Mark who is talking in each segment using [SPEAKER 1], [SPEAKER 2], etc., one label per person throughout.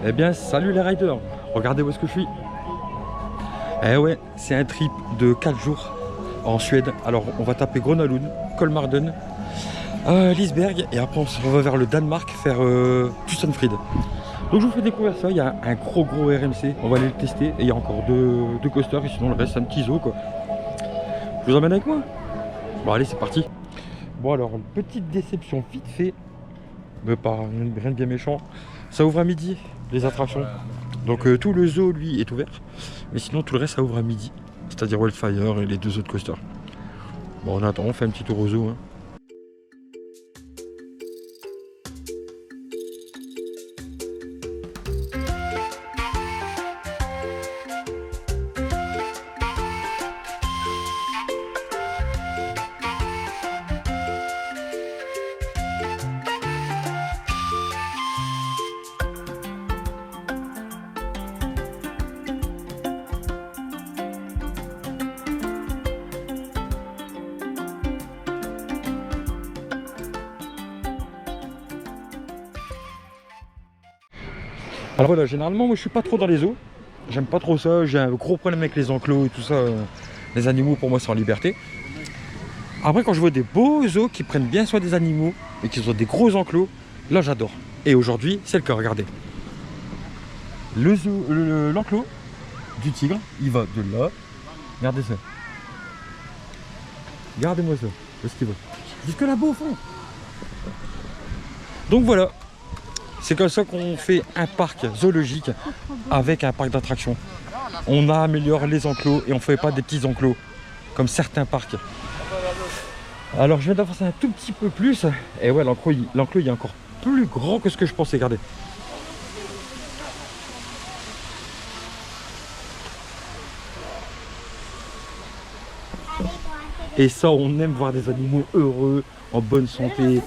[SPEAKER 1] Eh bien, salut les riders. Regardez où est-ce que je suis. Eh ouais, c'est un trip de 4 jours en Suède. Alors, on va taper Grönalund, Kolmarden, Lisberg, et après on va vers le Danemark faire Tusenfryd. Donc je vous fais découvrir ça. Il y a un gros RMC. On va aller le tester. Et il y a encore deux coasters. Et sinon, le reste, c'est un petit zoo, quoi. Je vous emmène avec moi. Bon, allez, c'est parti. Bon, alors, une petite déception vite fait. Mais pas rien de bien méchant. Ça ouvre à midi, les attractions. Donc tout le zoo, lui, est ouvert. Mais sinon, tout le reste, ça ouvre à midi. C'est-à-dire Wildfire et les 2 autres coasters. Bon, on attend, on fait un petit tour au zoo. Hein. Alors voilà, généralement moi je suis pas trop dans les zoos. J'aime pas trop ça, j'ai un gros problème avec les enclos et tout ça. Les animaux pour moi c'est en liberté. Après quand je vois des beaux zoos qui prennent bien soin des animaux et qui ont des gros enclos, là j'adore. Et aujourd'hui c'est le cas, regardez. L'enclos du tigre, il va de là. Regardez ça. Regardez-moi ça, ce qu'il va. Jusque là-bas au fond. Donc voilà. C'est comme ça qu'on fait un parc zoologique avec un parc d'attractions. On améliore les enclos et on ne fait pas des petits enclos comme certains parcs. Alors je viens d'avancer un tout petit peu plus. Et ouais, l'enclos il est encore plus grand que ce que je pensais. Regardez. Et ça, on aime voir des animaux heureux, en bonne santé.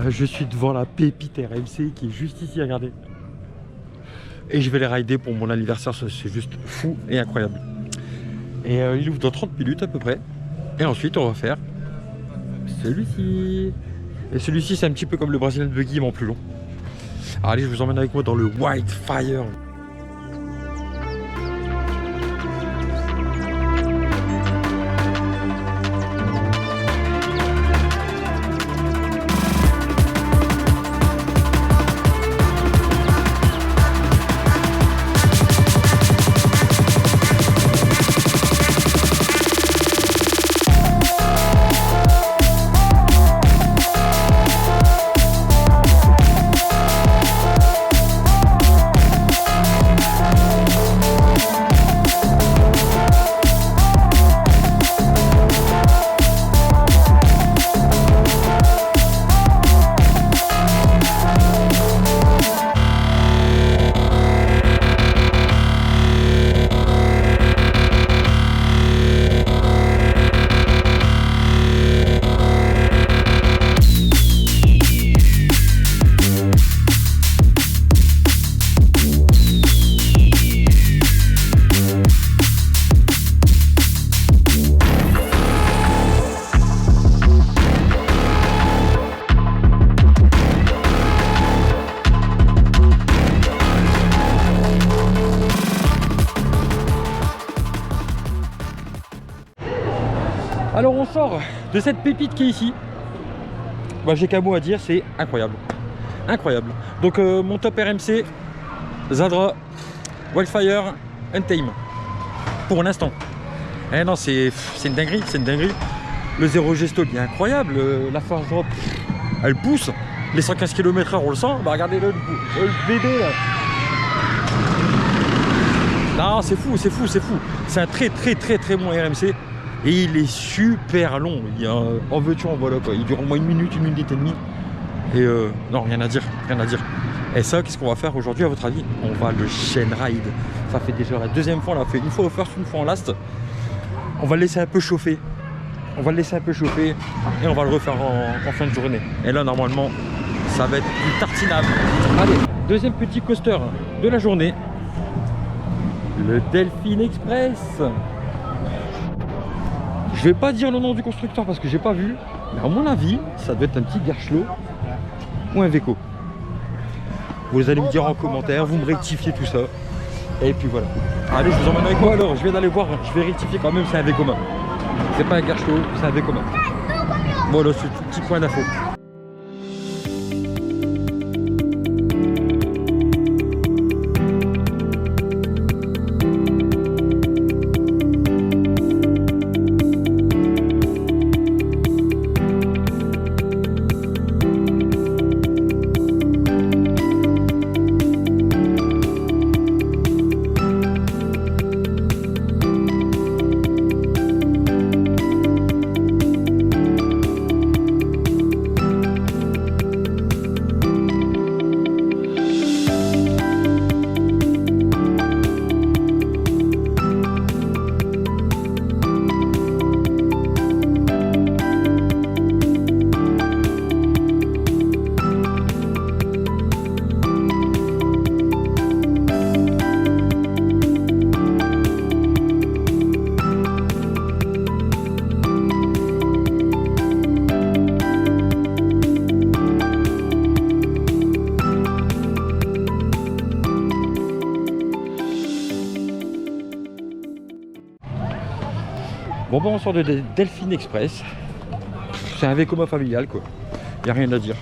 [SPEAKER 1] Je suis devant la pépite RMC qui est juste ici, regardez. Et je vais les rider pour mon anniversaire, ça c'est juste fou et incroyable. Et il ouvre dans 30 minutes à peu près. Et ensuite on va faire celui-ci. Et celui-ci c'est un petit peu comme le Brazilian Buggy mais en plus long. Alors, allez, je vous emmène avec moi dans le Wildfire. Alors on sort de cette pépite qui est ici. Bah, j'ai qu'un mot à dire, c'est incroyable. incroyable. Donc mon top RMC, Zadra, Wildfire, Untame. Pour l'instant. Eh non, c'est une dinguerie, c'est une dinguerie. Le 0 gesto, il est incroyable. La force drop, elle pousse. Les 115 km/h, on le sent. Bah regardez le bébé là. Non, c'est fou, c'est fou, c'est fou. C'est un très bon RMC. Et il est super long. Il y a, en veux-tu, en voilà quoi. Il dure au moins une minute et demie. Et non, rien à dire, rien à dire. Et ça, qu'est-ce qu'on va faire aujourd'hui à votre avis? On va le chain ride. Ça fait déjà la deuxième fois, on l'a fait une fois au first, une fois en last. On va le laisser un peu chauffer. On va le laisser un peu chauffer et on va le refaire en fin de journée. Et là, normalement, ça va être du tartinable. Allez, deuxième petit coaster de la journée. Le Delphine Express. Je vais pas dire le nom du constructeur parce que j'ai pas vu. Mais à mon avis, ça doit être un petit Gerschlo ou un Veco. Vous allez me dire en commentaire, vous me rectifiez tout ça. Et puis voilà. Allez, je vous emmène avec moi alors. Je viens d'aller voir, je vais rectifier quand même, c'est un Vekoma. C'est pas un Gerschlo, c'est un Vekoma. Voilà, c'est un petit point d'info. Bon, on sort de Delphine Express. C'est un Vekoma familial quoi. Il n'y a rien à dire.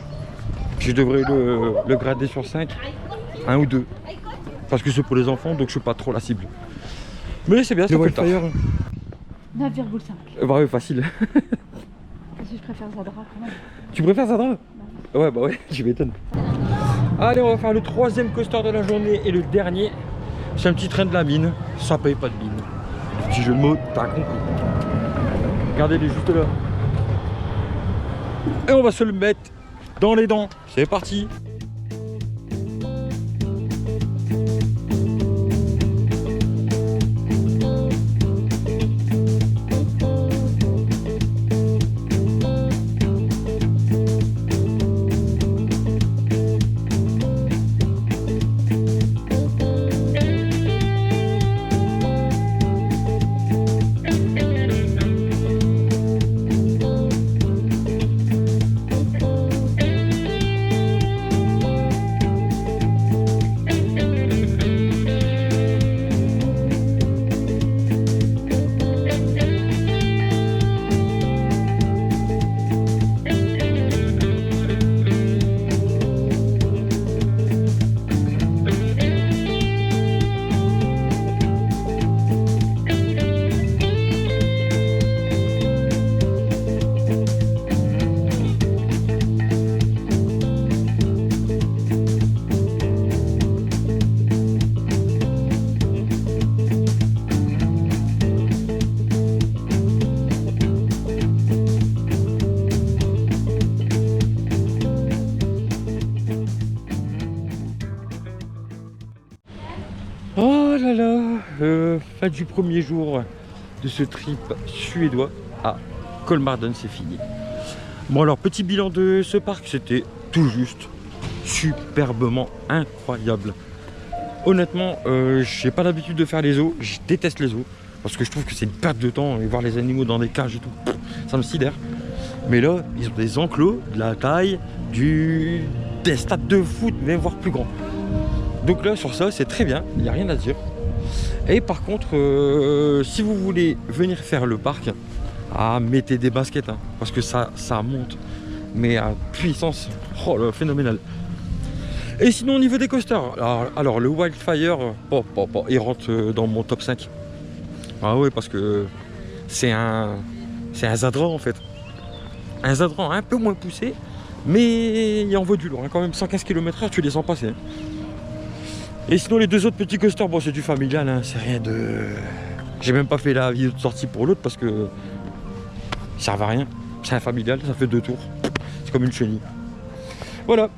[SPEAKER 1] Je devrais le grader sur 5, 1 ou 2. Parce que c'est pour les enfants, donc je suis pas trop la cible. Mais c'est bien, ça fait le taf.
[SPEAKER 2] 9,5.
[SPEAKER 1] Bah ouais, facile.
[SPEAKER 2] Parce que je préfère Zadra quand même.
[SPEAKER 1] Tu préfères Zadra? Ouais, bah ouais, je m'étonne. Allez, on va faire le troisième coaster de la journée et le dernier. C'est un petit train de la mine. Ça paye pas de mine. Petit jeu de mots, t'as compris. Regardez-les juste là. Et on va se le mettre dans les dents. C'est parti. Oh là là, fin du premier jour de ce trip suédois à Kolmarden, c'est fini. Bon alors, petit bilan de ce parc, c'était tout juste superbement incroyable. Honnêtement, j'ai pas l'habitude de faire les zoos, je déteste les zoos parce que je trouve que c'est une perte de temps et voir les animaux dans des cages et tout, ça me sidère. Mais là, ils ont des enclos de la taille des stades de foot, même voire plus grands. Donc là, sur ça, c'est très bien, il n'y a rien à dire. Et par contre, si vous voulez venir faire le parc, mettez des baskets, hein, parce que ça monte, mais à puissance, oh là, phénoménal. Et sinon au niveau des coasters, alors le Wildfire, il rentre dans mon top 5. Ah ouais, parce que c'est un Zadran en fait. Un Zadran un peu moins poussé, mais il envoie du lourd, hein, quand même 115 km/h, tu les sens passer. Hein. Et sinon les deux autres petits coasters, bon c'est du familial, hein, c'est rien de... J'ai même pas fait la vidéo de sortie pour l'autre parce que ça servent à rien. C'est un familial, ça fait 2 tours. C'est comme une chenille. Voilà.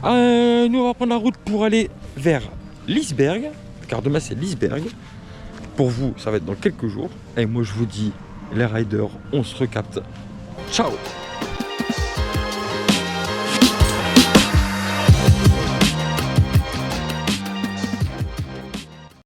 [SPEAKER 1] Nous on va prendre la route pour aller vers Liseberg, car demain c'est Liseberg. Pour vous, ça va être dans quelques jours. Et moi je vous dis, les riders, on se recapte. Ciao!